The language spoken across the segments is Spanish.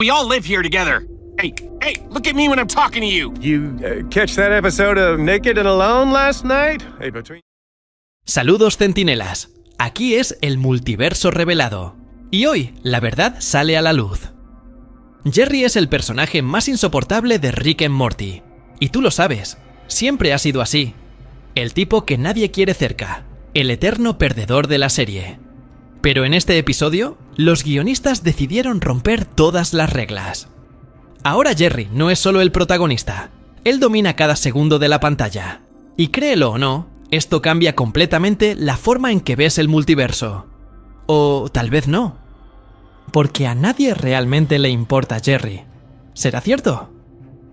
We all live here together. Hey, look at me when I'm talking to you. You catch that episode of Naked and Alone last night? Hey, between... Saludos centinelas, aquí es el multiverso revelado. Y hoy, la verdad sale a la luz. Jerry es el personaje más insoportable de Rick and Morty. Y tú lo sabes, siempre ha sido así. El tipo que nadie quiere cerca, el eterno perdedor de la serie. Pero en este episodio, los guionistas decidieron romper todas las reglas. Ahora Jerry no es solo el protagonista, él domina cada segundo de la pantalla. Y créelo o no, esto cambia completamente la forma en que ves el multiverso. O tal vez no. Porque a nadie realmente le importa Jerry. ¿Será cierto?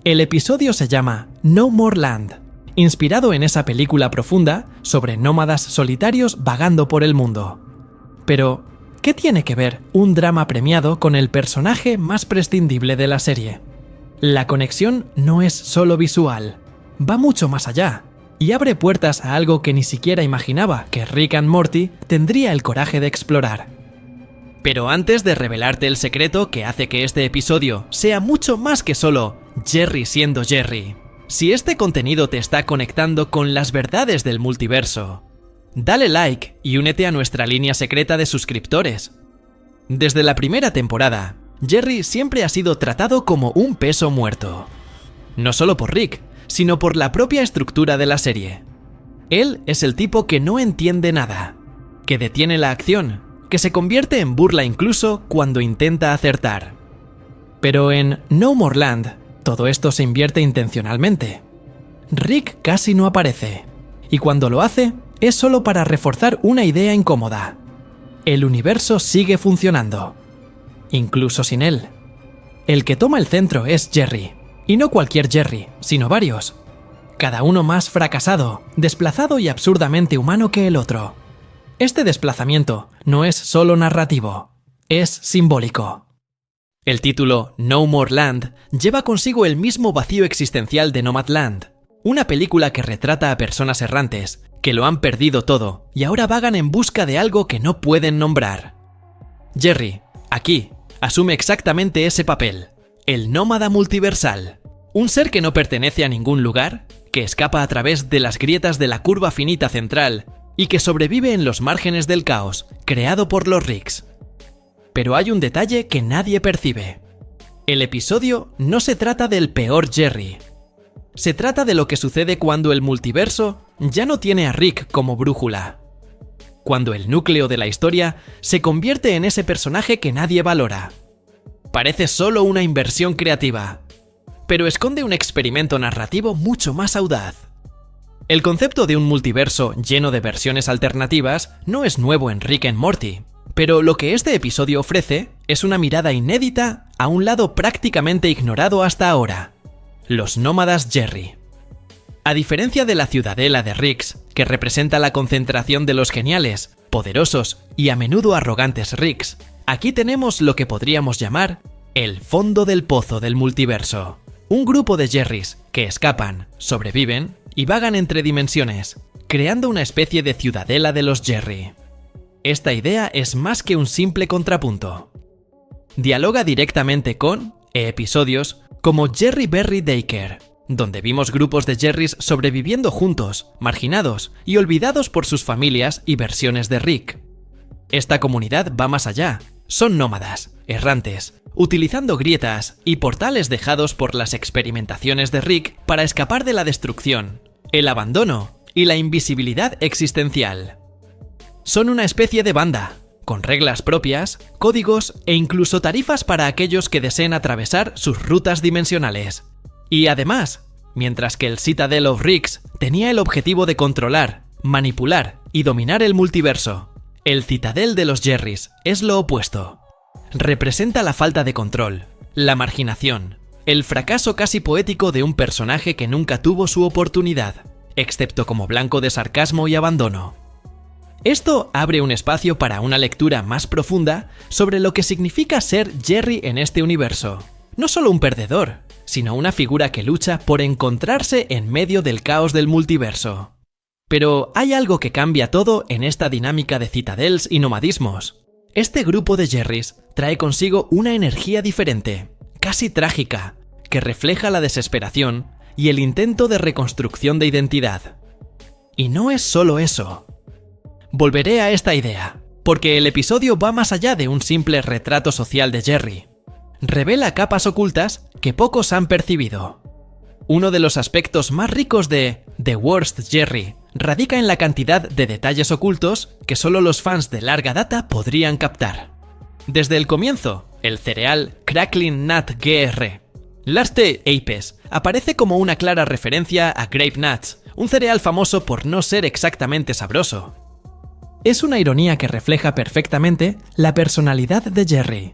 El episodio se llama No More Land, inspirado en esa película profunda sobre nómadas solitarios vagando por el mundo. Pero, ¿qué tiene que ver un drama premiado con el personaje más prescindible de la serie? La conexión no es solo visual, va mucho más allá, y abre puertas a algo que ni siquiera imaginaba que Rick and Morty tendría el coraje de explorar. Pero antes de revelarte el secreto que hace que este episodio sea mucho más que solo Jerry siendo Jerry, si este contenido te está conectando con las verdades del multiverso, dale like y únete a nuestra línea secreta de suscriptores. Desde la primera temporada, Jerry siempre ha sido tratado como un peso muerto. No solo por Rick, sino por la propia estructura de la serie. Él es el tipo que no entiende nada, que detiene la acción, que se convierte en burla incluso cuando intenta acertar. Pero en No More Land, todo esto se invierte intencionalmente. Rick casi no aparece, y cuando lo hace, es solo para reforzar una idea incómoda. El universo sigue funcionando, incluso sin él. El que toma el centro es Jerry, y no cualquier Jerry, sino varios. Cada uno más fracasado, desplazado y absurdamente humano que el otro. Este desplazamiento no es solo narrativo, es simbólico. El título No More Land lleva consigo el mismo vacío existencial de Nomadland, una película que retrata a personas errantes que lo han perdido todo y ahora vagan en busca de algo que no pueden nombrar. Jerry, aquí, asume exactamente ese papel, el nómada multiversal, un ser que no pertenece a ningún lugar, que escapa a través de las grietas de la curva finita central y que sobrevive en los márgenes del caos creado por los Ricks. Pero hay un detalle que nadie percibe. El episodio no se trata del peor Jerry. Se trata de lo que sucede cuando el multiverso ya no tiene a Rick como brújula. Cuando el núcleo de la historia se convierte en ese personaje que nadie valora. Parece solo una inversión creativa, pero esconde un experimento narrativo mucho más audaz. El concepto de un multiverso lleno de versiones alternativas no es nuevo en Rick and Morty, pero lo que este episodio ofrece es una mirada inédita a un lado prácticamente ignorado hasta ahora: los nómadas Jerry. A diferencia de la ciudadela de Ricks, que representa la concentración de los geniales, poderosos y a menudo arrogantes Ricks, aquí tenemos lo que podríamos llamar el fondo del pozo del multiverso. Un grupo de Jerrys que escapan, sobreviven y vagan entre dimensiones, creando una especie de ciudadela de los Jerry. Esta idea es más que un simple contrapunto. Dialoga directamente con episodios como Jerry Berry Daycare, donde vimos grupos de Jerrys sobreviviendo juntos, marginados y olvidados por sus familias y versiones de Rick. Esta comunidad va más allá. Son nómadas, errantes, utilizando grietas y portales dejados por las experimentaciones de Rick para escapar de la destrucción, el abandono y la invisibilidad existencial. Son una especie de banda, con reglas propias, códigos e incluso tarifas para aquellos que deseen atravesar sus rutas dimensionales. Y además, mientras que el Citadel of Ricks tenía el objetivo de controlar, manipular y dominar el multiverso, el Citadel de los Jerrys es lo opuesto. Representa la falta de control, la marginación, el fracaso casi poético de un personaje que nunca tuvo su oportunidad, excepto como blanco de sarcasmo y abandono. Esto abre un espacio para una lectura más profunda sobre lo que significa ser Jerry en este universo. No solo un perdedor, sino una figura que lucha por encontrarse en medio del caos del multiverso. Pero hay algo que cambia todo en esta dinámica de citadels y nomadismos. Este grupo de Jerrys trae consigo una energía diferente, casi trágica, que refleja la desesperación y el intento de reconstrucción de identidad. Y no es solo eso. Volveré a esta idea, porque el episodio va más allá de un simple retrato social de Jerry. Revela capas ocultas que pocos han percibido. Uno de los aspectos más ricos de The Worst Jerry radica en la cantidad de detalles ocultos que solo los fans de larga data podrían captar. Desde el comienzo, el cereal Crackling Nut GR Laste Apes aparece como una clara referencia a Grape Nuts, un cereal famoso por no ser exactamente sabroso. Es una ironía que refleja perfectamente la personalidad de Jerry.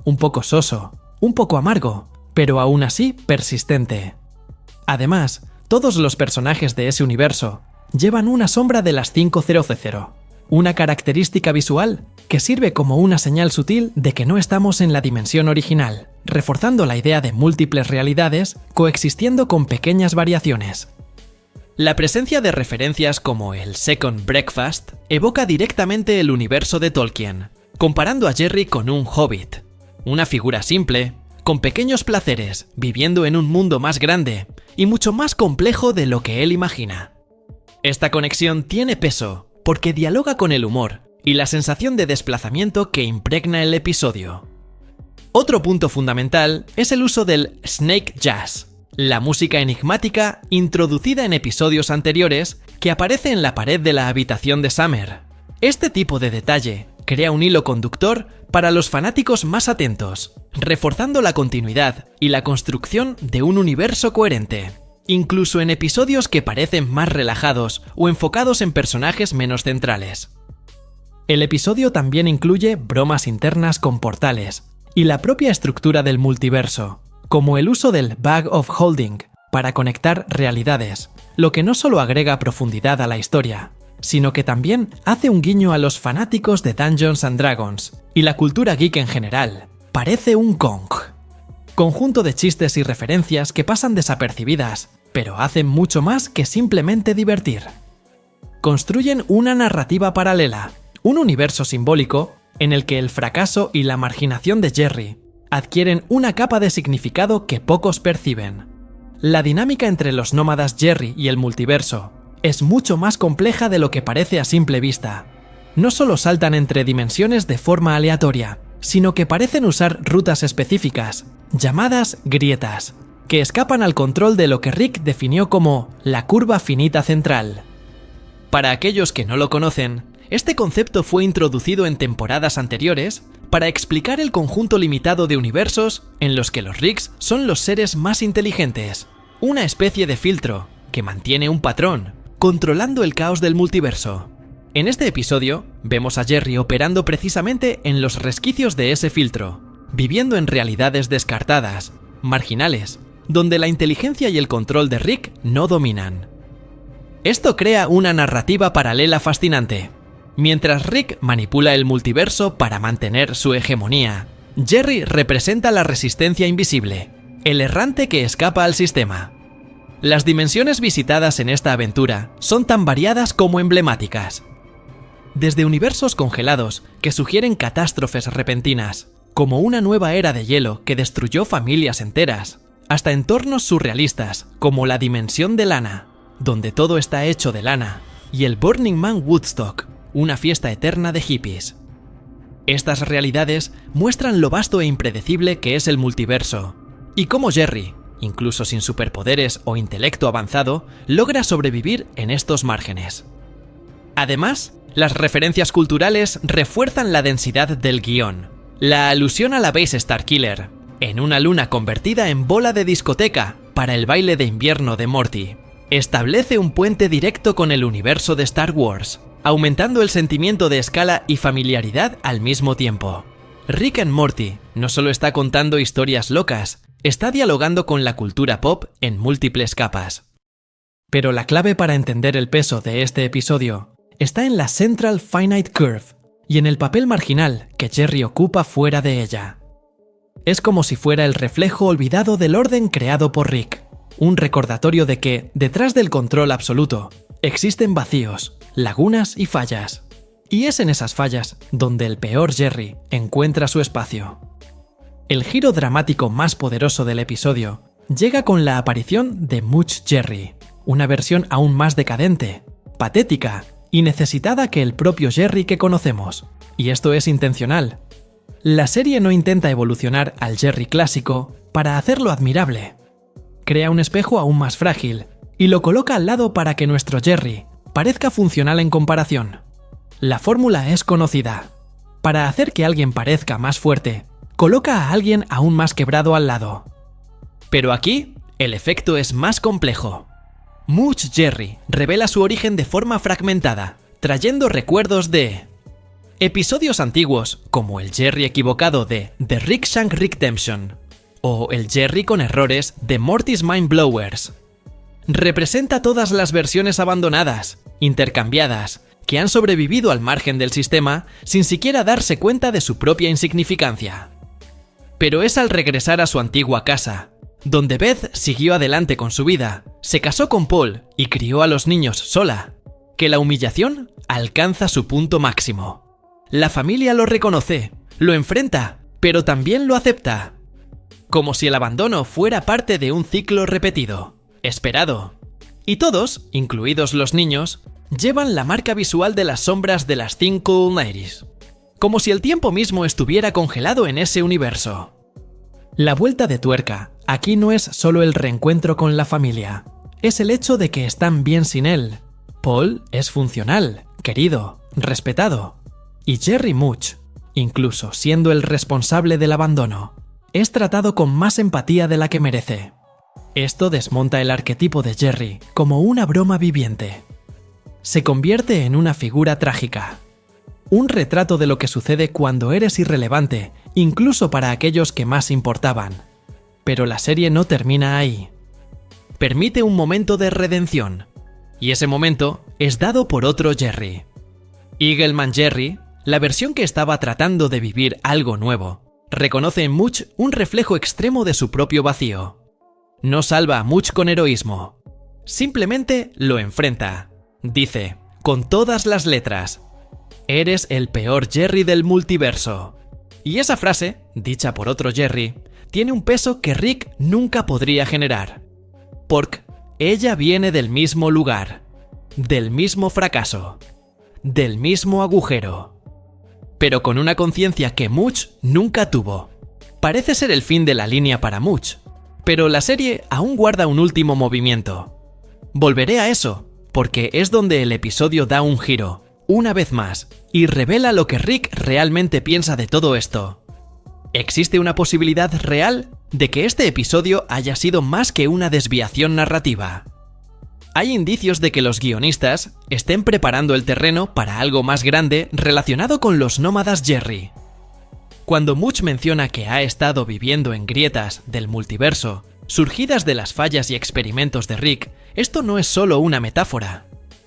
Un poco soso, un poco amargo, pero aún así persistente. Además, todos los personajes de ese universo llevan una sombra de las 5000, una característica visual que sirve como una señal sutil de que no estamos en la dimensión original, reforzando la idea de múltiples realidades coexistiendo con pequeñas variaciones. La presencia de referencias como el Second Breakfast evoca directamente el universo de Tolkien, comparando a Jerry con un hobbit, una figura simple, con pequeños placeres, viviendo en un mundo más grande y mucho más complejo de lo que él imagina. Esta conexión tiene peso porque dialoga con el humor y la sensación de desplazamiento que impregna el episodio. Otro punto fundamental es el uso del Snake Jazz, la música enigmática introducida en episodios anteriores que aparece en la pared de la habitación de Summer. Este tipo de detalle crea un hilo conductor para los fanáticos más atentos, reforzando la continuidad y la construcción de un universo coherente, incluso en episodios que parecen más relajados o enfocados en personajes menos centrales. El episodio también incluye bromas internas con portales y la propia estructura del multiverso, como el uso del Bag of Holding para conectar realidades, lo que no solo agrega profundidad a la historia, sino que también hace un guiño a los fanáticos de Dungeons & Dragons y la cultura geek en general. Parece un Kong. Conjunto de chistes y referencias que pasan desapercibidas, pero hacen mucho más que simplemente divertir. Construyen una narrativa paralela, un universo simbólico en el que el fracaso y la marginación de Jerry adquieren una capa de significado que pocos perciben. La dinámica entre los nómadas Jerry y el multiverso es mucho más compleja de lo que parece a simple vista. No solo saltan entre dimensiones de forma aleatoria, sino que parecen usar rutas específicas, llamadas grietas, que escapan al control de lo que Rick definió como la curva finita central. Para aquellos que no lo conocen, este concepto fue introducido en temporadas anteriores para explicar el conjunto limitado de universos en los que los Ricks son los seres más inteligentes, una especie de filtro que mantiene un patrón, controlando el caos del multiverso. En este episodio, vemos a Jerry operando precisamente en los resquicios de ese filtro, viviendo en realidades descartadas, marginales, donde la inteligencia y el control de Rick no dominan. Esto crea una narrativa paralela fascinante. Mientras Rick manipula el multiverso para mantener su hegemonía, Jerry representa la resistencia invisible, el errante que escapa al sistema. Las dimensiones visitadas en esta aventura son tan variadas como emblemáticas. Desde universos congelados que sugieren catástrofes repentinas, como una nueva era de hielo que destruyó familias enteras, hasta entornos surrealistas como la dimensión de lana, donde todo está hecho de lana, y el Burning Man Woodstock, una fiesta eterna de hippies. Estas realidades muestran lo vasto e impredecible que es el multiverso, y cómo Jerry, incluso sin superpoderes o intelecto avanzado, logra sobrevivir en estos márgenes. Además, las referencias culturales refuerzan la densidad del guión. La alusión a la Base Starkiller, en una luna convertida en bola de discoteca para el baile de invierno de Morty, establece un puente directo con el universo de Star Wars, aumentando el sentimiento de escala y familiaridad al mismo tiempo. Rick and Morty no solo está contando historias locas, está dialogando con la cultura pop en múltiples capas. Pero la clave para entender el peso de este episodio está en la Central Finite Curve y en el papel marginal que Jerry ocupa fuera de ella. Es como si fuera el reflejo olvidado del orden creado por Rick, un recordatorio de que, detrás del control absoluto, existen vacíos, lagunas y fallas. Y es en esas fallas donde el peor Jerry encuentra su espacio. El giro dramático más poderoso del episodio llega con la aparición de Much Jerry, una versión aún más decadente, patética y necesitada que el propio Jerry que conocemos. Y esto es intencional. La serie no intenta evolucionar al Jerry clásico para hacerlo admirable. Crea un espejo aún más frágil y lo coloca al lado para que nuestro Jerry parezca funcional en comparación. La fórmula es conocida. Para hacer que alguien parezca más fuerte, coloca a alguien aún más quebrado al lado. Pero aquí, el efecto es más complejo. Much Jerry revela su origen de forma fragmentada, trayendo recuerdos de episodios antiguos, como el Jerry equivocado de The Rick Shank Redemption, o el Jerry con errores de Morty's Mind Blowers. Representa todas las versiones abandonadas, intercambiadas, que han sobrevivido al margen del sistema sin siquiera darse cuenta de su propia insignificancia. Pero es al regresar a su antigua casa, donde Beth siguió adelante con su vida, se casó con Paul y crió a los niños sola, que la humillación alcanza su punto máximo. La familia lo reconoce, lo enfrenta, pero también lo acepta. Como si el abandono fuera parte de un ciclo repetido, esperado. Y todos, incluidos los niños, llevan la marca visual de las sombras de las 5 Cool como si el tiempo mismo estuviera congelado en ese universo. La vuelta de tuerca aquí no es solo el reencuentro con la familia, es el hecho de que están bien sin él. Paul es funcional, querido, respetado. Y Jerry Much, incluso siendo el responsable del abandono, es tratado con más empatía de la que merece. Esto desmonta el arquetipo de Jerry como una broma viviente. Se convierte en una figura trágica. Un retrato de lo que sucede cuando eres irrelevante, incluso para aquellos que más importaban. Pero la serie no termina ahí. Permite un momento de redención, y ese momento es dado por otro Jerry. Eagleman Jerry, la versión que estaba tratando de vivir algo nuevo, reconoce en Much un reflejo extremo de su propio vacío. No salva a Much con heroísmo, simplemente lo enfrenta. Dice, con todas las letras, «Eres el peor Jerry del multiverso». Y esa frase, dicha por otro Jerry, tiene un peso que Rick nunca podría generar. Porque ella viene del mismo lugar, del mismo fracaso, del mismo agujero. Pero con una conciencia que Much nunca tuvo. Parece ser el fin de la línea para Much, pero la serie aún guarda un último movimiento. Volveré a eso, porque es donde el episodio da un giro, una vez más, y revela lo que Rick realmente piensa de todo esto. ¿Existe una posibilidad real de que este episodio haya sido más que una desviación narrativa? Hay indicios de que los guionistas estén preparando el terreno para algo más grande relacionado con los nómadas Jerry. Cuando Much menciona que ha estado viviendo en grietas del multiverso, surgidas de las fallas y experimentos de Rick, esto no es solo una metáfora.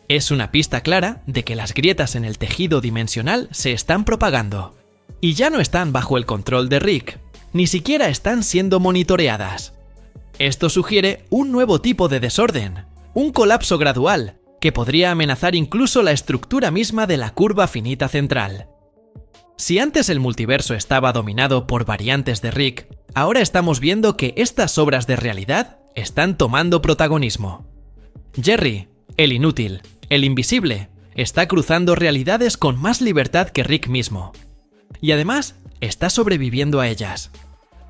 Es una pista clara de que las grietas en el tejido dimensional se están propagando. Y ya no están bajo el control de Rick, ni siquiera están siendo monitoreadas. Esto sugiere un nuevo tipo de desorden, un colapso gradual, que podría amenazar incluso la estructura misma de la curva finita central. Si antes el multiverso estaba dominado por variantes de Rick, ahora estamos viendo que estas obras de realidad están tomando protagonismo. Jerry, el inútil, el invisible, está cruzando realidades con más libertad que Rick mismo. Y además, está sobreviviendo a ellas.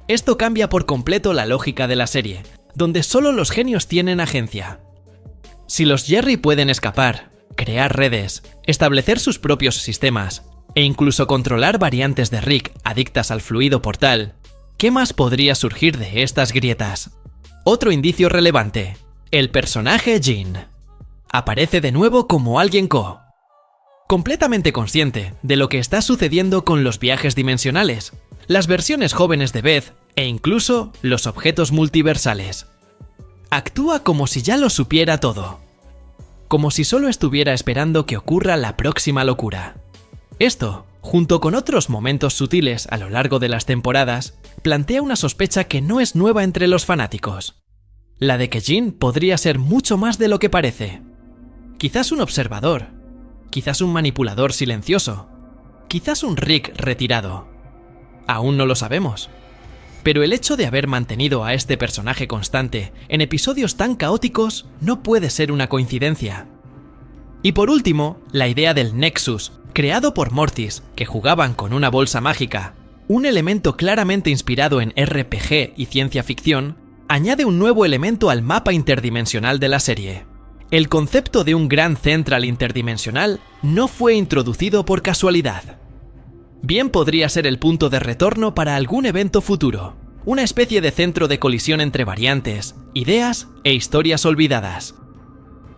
Esto cambia por completo la lógica de la serie, donde solo los genios tienen agencia. Si los Jerry pueden escapar, crear redes, establecer sus propios sistemas, e incluso controlar variantes de Rick adictas al fluido portal, ¿qué más podría surgir de estas grietas? Otro indicio relevante, el personaje Jean. Aparece de nuevo como alguien completamente consciente de lo que está sucediendo con los viajes dimensionales, las versiones jóvenes de Beth e incluso los objetos multiversales. Actúa como si ya lo supiera todo, como si solo estuviera esperando que ocurra la próxima locura. Esto, junto con otros momentos sutiles a lo largo de las temporadas, plantea una sospecha que no es nueva entre los fanáticos. La de que Jean podría ser mucho más de lo que parece. Quizás un observador, quizás un manipulador silencioso, quizás un Rick retirado. Aún no lo sabemos. Pero el hecho de haber mantenido a este personaje constante en episodios tan caóticos no puede ser una coincidencia. Y por último, la idea del Nexus, creado por Mortis, que jugaban con una bolsa mágica, un elemento claramente inspirado en RPG y ciencia ficción, añade un nuevo elemento al mapa interdimensional de la serie. El concepto de un Grand Central interdimensional no fue introducido por casualidad. Bien podría ser el punto de retorno para algún evento futuro, una especie de centro de colisión entre variantes, ideas e historias olvidadas.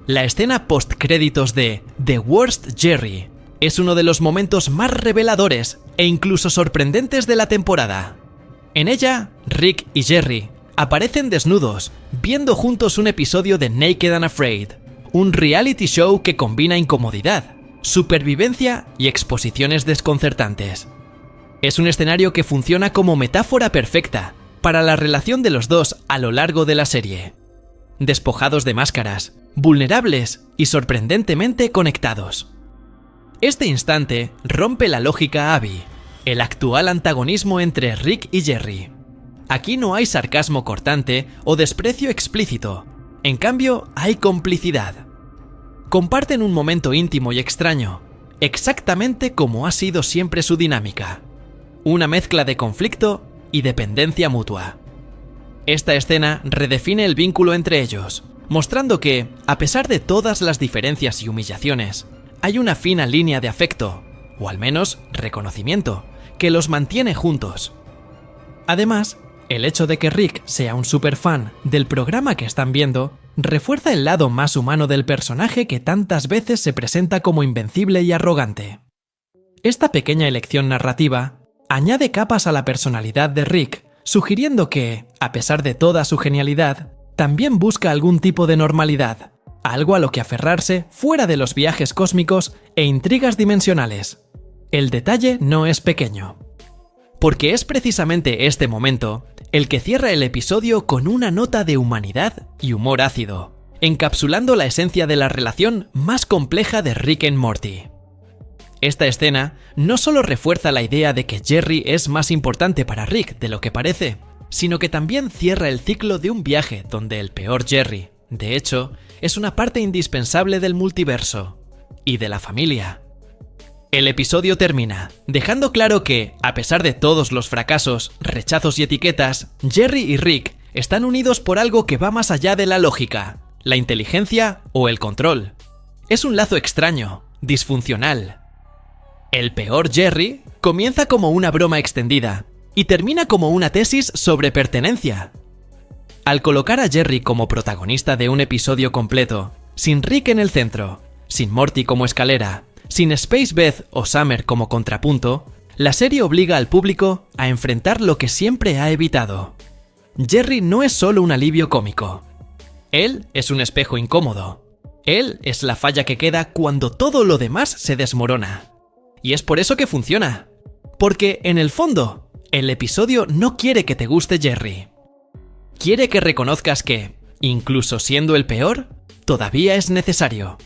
La escena post-créditos de The Worst Jerry es uno de los momentos más reveladores e incluso sorprendentes de la temporada. En ella, Rick y Jerry aparecen desnudos, viendo juntos un episodio de Naked and Afraid, un reality show que combina incomodidad, supervivencia y exposiciones desconcertantes. Es un escenario que funciona como metáfora perfecta para la relación de los dos a lo largo de la serie. Despojados de máscaras, vulnerables y sorprendentemente conectados. Este instante rompe la lógica Abby, el actual antagonismo entre Rick y Jerry. Aquí no hay sarcasmo cortante o desprecio explícito, en cambio hay complicidad. Comparten un momento íntimo y extraño, exactamente como ha sido siempre su dinámica. Una mezcla de conflicto y dependencia mutua. Esta escena redefine el vínculo entre ellos, mostrando que, a pesar de todas las diferencias y humillaciones, hay una fina línea de afecto, o al menos reconocimiento, que los mantiene juntos. Además, el hecho de que Rick sea un superfan del programa que están viendo refuerza el lado más humano del personaje que tantas veces se presenta como invencible y arrogante. Esta pequeña elección narrativa añade capas a la personalidad de Rick, sugiriendo que, a pesar de toda su genialidad, también busca algún tipo de normalidad, algo a lo que aferrarse fuera de los viajes cósmicos e intrigas dimensionales. El detalle no es pequeño. Porque es precisamente este momento el que cierra el episodio con una nota de humanidad y humor ácido, encapsulando la esencia de la relación más compleja de Rick y Morty. Esta escena no solo refuerza la idea de que Jerry es más importante para Rick de lo que parece, sino que también cierra el ciclo de un viaje donde el peor Jerry, de hecho, es una parte indispensable del multiverso y de la familia. El episodio termina, dejando claro que, a pesar de todos los fracasos, rechazos y etiquetas, Jerry y Rick están unidos por algo que va más allá de la lógica, la inteligencia o el control. Es un lazo extraño, disfuncional. El peor Jerry comienza como una broma extendida y termina como una tesis sobre pertenencia. Al colocar a Jerry como protagonista de un episodio completo, sin Rick en el centro, sin Morty como escalera, sin Space Beth o Summer como contrapunto, la serie obliga al público a enfrentar lo que siempre ha evitado. Jerry no es solo un alivio cómico. Él es un espejo incómodo. Él es la falla que queda cuando todo lo demás se desmorona. Y es por eso que funciona. Porque, en el fondo, el episodio no quiere que te guste Jerry. Quiere que reconozcas que, incluso siendo el peor, todavía es necesario.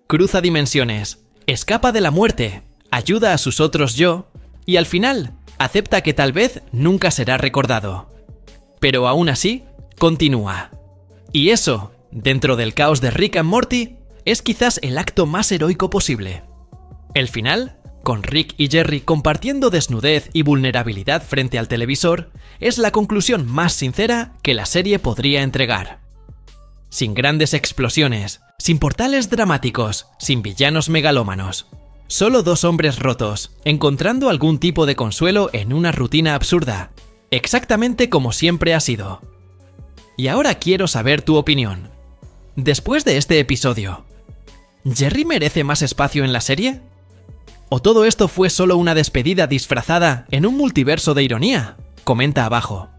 Cruza dimensiones, escapa de la muerte, ayuda a sus otros yo, y al final, acepta que tal vez nunca será recordado. Pero aún así, continúa. Y eso, dentro del caos de Rick and Morty, es quizás el acto más heroico posible. El final, con Rick y Jerry compartiendo desnudez y vulnerabilidad frente al televisor, es la conclusión más sincera que la serie podría entregar. Sin grandes explosiones, sin portales dramáticos, sin villanos megalómanos. Solo dos hombres rotos, encontrando algún tipo de consuelo en una rutina absurda, exactamente como siempre ha sido. Y ahora quiero saber tu opinión. Después de este episodio, ¿Jerry merece más espacio en la serie? ¿O todo esto fue solo una despedida disfrazada en un multiverso de ironía? Comenta abajo.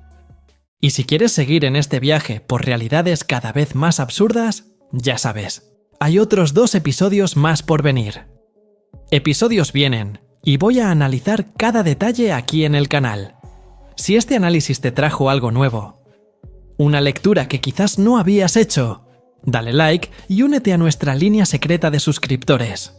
Y si quieres seguir en este viaje por realidades cada vez más absurdas, ya sabes, hay otros 2 episodios más por venir. Episodios vienen, y voy a analizar cada detalle aquí en el canal. Si este análisis te trajo algo nuevo, una lectura que quizás no habías hecho, dale like y únete a nuestra línea secreta de suscriptores.